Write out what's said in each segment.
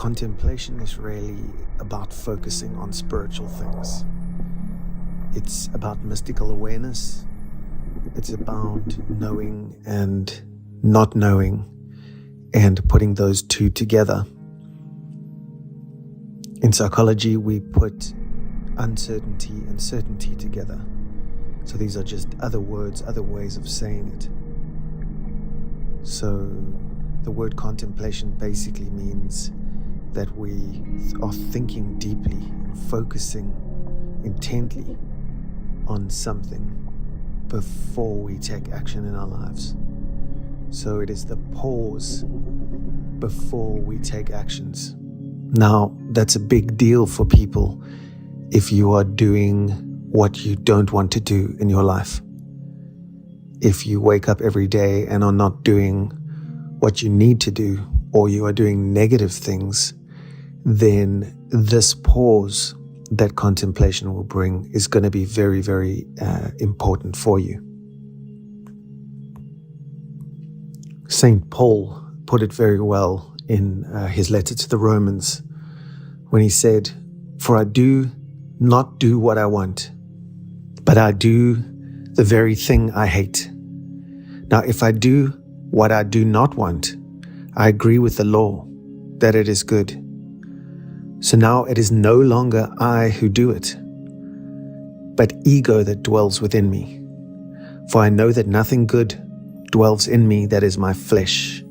Contemplation is really about focusing on spiritual things. It's about mystical awareness. It's about knowing and not knowing and putting those two together. In psychology, we put uncertainty and certainty together. So these are just other words, other ways of saying it. So the word contemplation basically means that we are thinking deeply and focusing intently on something before we take action in our lives. So it is the pause before we take actions. Now, that's a big deal for people if you are doing what you don't want to do in your life. If you wake up every day and are not doing what you need to do, or you are doing negative things, then this pause that contemplation will bring is going to be very, very important for you. St. Paul put it very well in his letter to the Romans when he said, "For I do not do what I want, but I do the very thing I hate. Now, if I do what I do not want, I agree with the law that it is good. So now it is no longer I who do it, but ego that dwells within me. For I know that nothing good dwells in me, that is my flesh."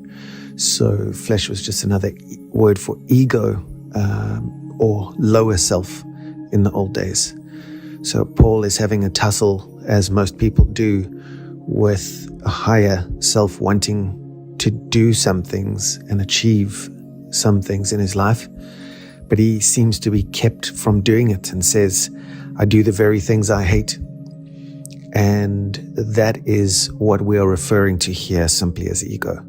So flesh was just another word for ego, or lower self in the old days. So Paul is having a tussle, as most people do, with a higher self wanting to do some things and achieve some things in his life. But he seems to be kept from doing it and says, "I do the very things I hate." And that is what we are referring to here simply as ego.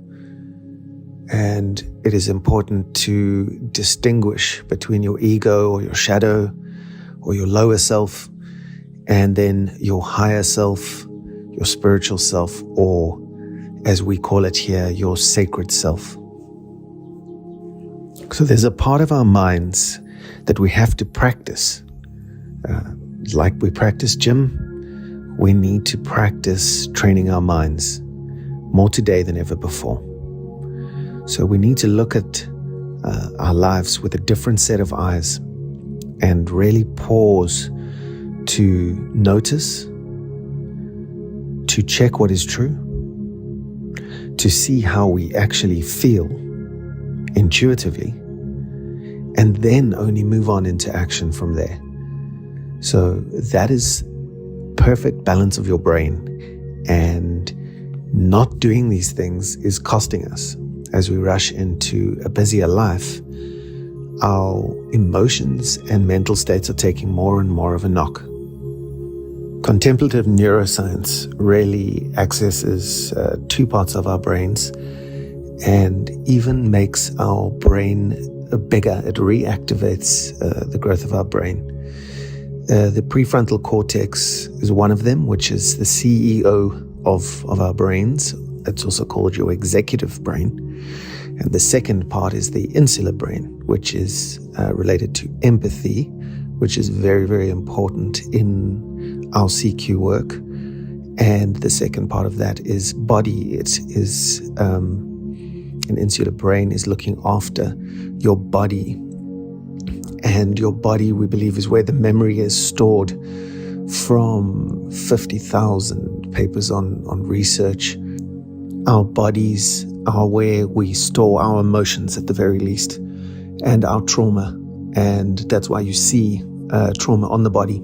And it is important to distinguish between your ego or your shadow or your lower self and then your higher self, your spiritual self, or as we call it here, your sacred self. So there's a part of our minds that we have to practice. Like we practice gym, we need to practice training our minds more today than ever before. So we need to look at our lives with a different set of eyes and really pause to notice, to check what is true, to see how we actually feel intuitively, and then only move on into action from there. So that is perfect balance of your brain, and not doing these things is costing us. As we rush into a busier life, our emotions and mental states are taking more and more of a knock. Contemplative neuroscience really accesses two parts of our brains and even makes our brain bigger. It reactivates the growth of our brain. The prefrontal cortex is one of them, which is the CEO of our brains. It's also called your executive brain. And the second part is the insular brain, which is related to empathy, which is very, very important in our CQ work. And the second part of that is body. It is an insular brain is looking after your body. And your body, we believe, is where the memory is stored from 50,000 papers on research. Our bodies are where we store our emotions at the very least, and our trauma. And that's why you see trauma on the body.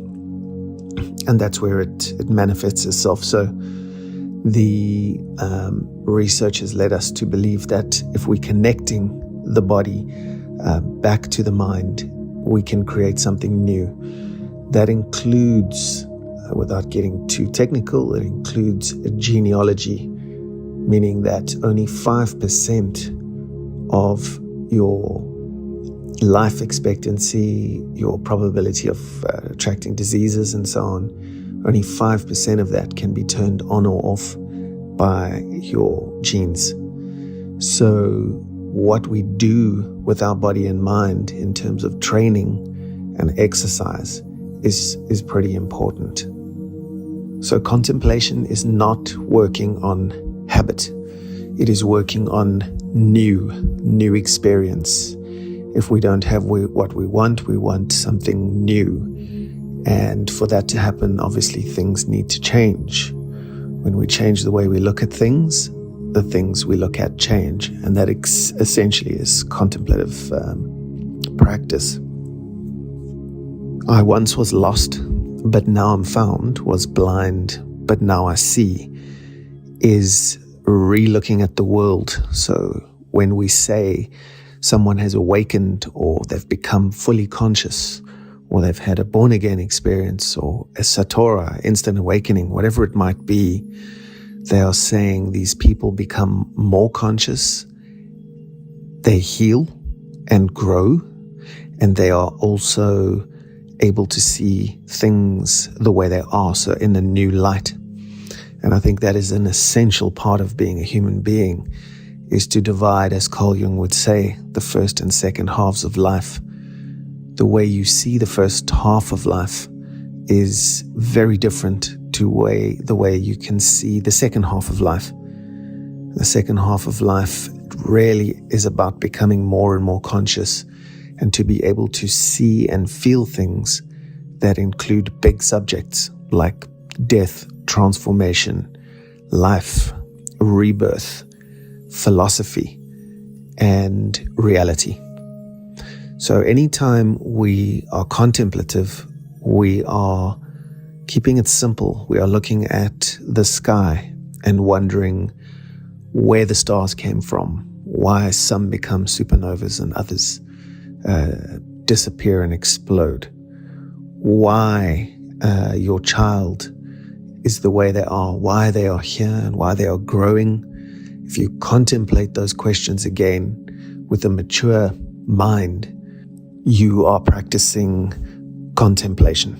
And that's where it manifests itself. So the research has led us to believe that if we're connecting the body back to the mind, we can create something new. That includes, without getting too technical, it includes a genealogy, meaning that only 5% of your life expectancy, your probability of attracting diseases and so on, only 5% of that can be turned on or off by your genes. So what we do with our body and mind in terms of training and exercise is pretty important. So contemplation is not working on habit. It is working on new experience. If we don't have what we want something new. And for that to happen, obviously things need to change. When we change the way we look at things, the things we look at change. And that essentially is contemplative practice. I once was lost, but now I'm found, was blind, but now I see, is re-looking at the world. So when we say someone has awakened, or they've become fully conscious, or they've had a born-again experience, or a satora, instant awakening, whatever it might be, they are saying these people become more conscious, they heal and grow, and they are also able to see things the way they are, so in a new light. And I think that is an essential part of being a human being, is to divide, as Carl Jung would say, the first and second halves of life. The way you see the first half of life is very different to the way you can see the second half of life. The second half of life really is about becoming more and more conscious, and to be able to see and feel things that include big subjects like death, transformation, life, rebirth, philosophy, and reality. So anytime we are contemplative, we are keeping it simple. We are looking at the sky and wondering where the stars came from, why some become supernovas and others disappear and explode, why your child is the way they are, why they are here and why they are growing. If you contemplate those questions again with a mature mind, you are practicing contemplation.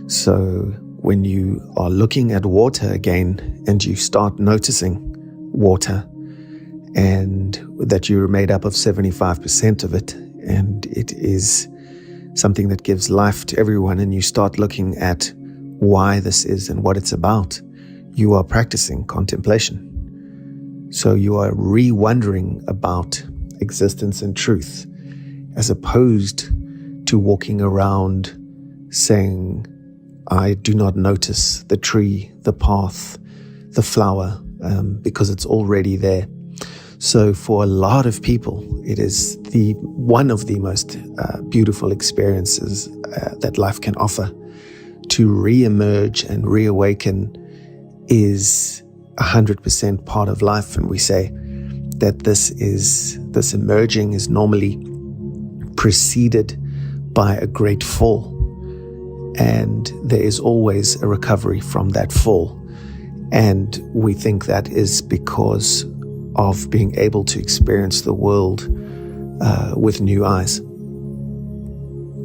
So when you are looking at water again and you start noticing water, and that you're made up of 75% of it, and it is something that gives life to everyone, and you start looking at why this is and what it's about, you are practicing contemplation. So you are re-wondering about existence and truth, as opposed to walking around saying, I do not notice the tree, the path, the flower, because it's already there. So for a lot of people, it is one of the most beautiful experiences that life can offer. To re-emerge and reawaken is 100% part of life. And we say that this emerging is normally preceded by a great fall. And there is always a recovery from that fall. And we think that is because of being able to experience the world with new eyes.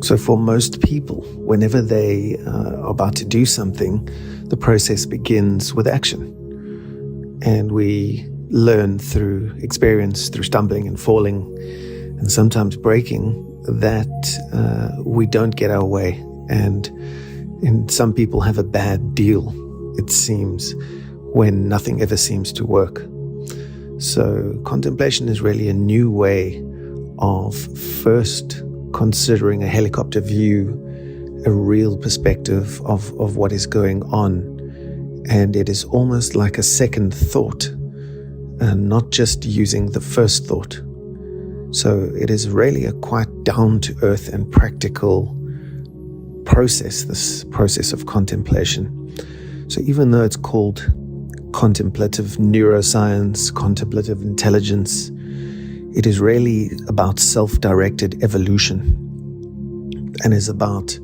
So for most people, whenever they are about to do something, the process begins with action. And we learn through experience, through stumbling and falling, and sometimes breaking, that we don't get our way. And some people have a bad deal, it seems, when nothing ever seems to work. So contemplation is really a new way of first considering a helicopter view, a real perspective of what is going on. And it is almost like a second thought, and not just using the first thought. So it is really a quite down-to-earth and practical process, this process of contemplation. So even though it's called contemplative neuroscience, contemplative intelligence, it is really about self-directed evolution, and is about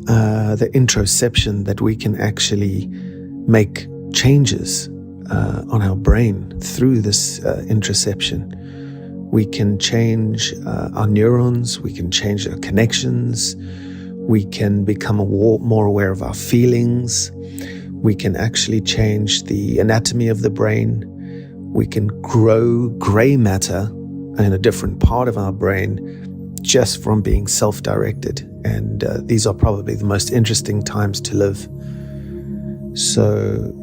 the introception that we can actually make changes on our brain through this introception. We can change our neurons, we can change our connections, we can become more aware of our feelings, we can actually change the anatomy of the brain, we can grow gray matter in a different part of our brain just from being self-directed. And these are probably the most interesting times to live. So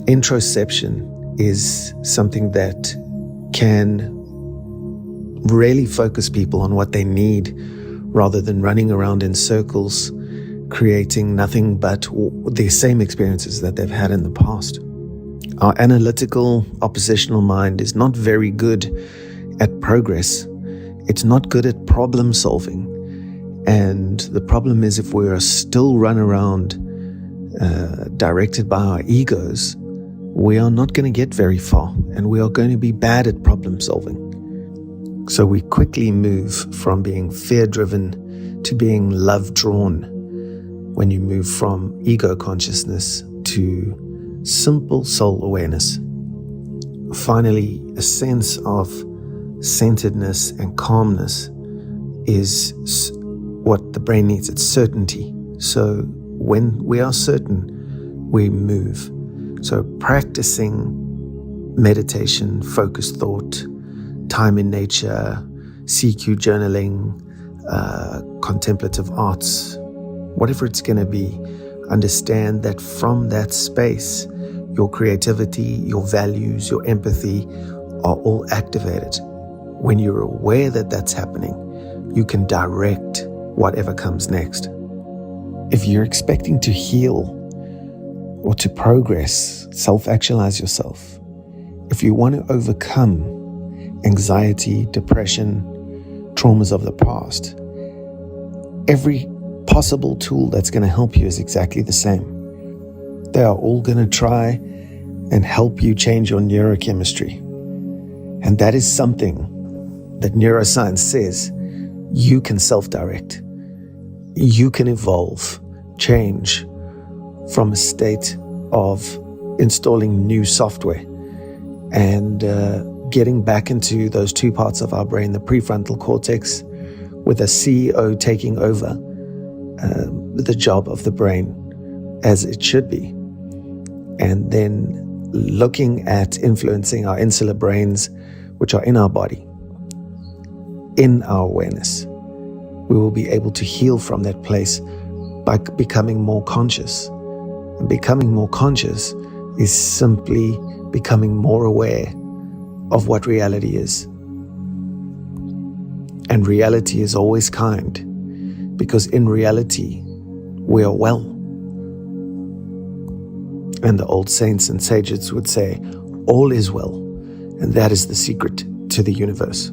introspection is something that can really focus people on what they need rather than running around in circles, creating nothing but the same experiences that they've had in the past. Our analytical, oppositional mind is not very good at progress. It's not good at problem solving. And the problem is, if we are still run around directed by our egos, we are not going to get very far, and we are going to be bad at problem solving. So we quickly move from being fear-driven to being love-drawn when you move from ego consciousness to simple soul awareness. Finally, a sense of centeredness and calmness is what the brain needs. It's certainty. So when we are certain, we move. So practicing meditation, focused thought, time in nature, CQ journaling, contemplative arts, whatever it's going to be, understand that from that space, your creativity, your values, your empathy are all activated. When you're aware that that's happening, you can direct whatever comes next. If you're expecting to heal or to progress, self-actualize yourself, if you want to overcome anxiety, depression, traumas of the past, every possible tool that's going to help you is exactly the same. They are all going to try and help you change your neurochemistry. And that is something that neuroscience says you can self-direct. You can evolve, change from a state of installing new software and getting back into those two parts of our brain, the prefrontal cortex, with a CEO taking over the job of the brain as it should be. And then looking at influencing our insular brains, which are in our body, in our awareness. We will be able to heal from that place by becoming more conscious. And becoming more conscious is simply becoming more aware of what reality is. And reality is always kind, because in reality, we are well. And the old saints and sages would say, all is well. And that is the secret to the universe.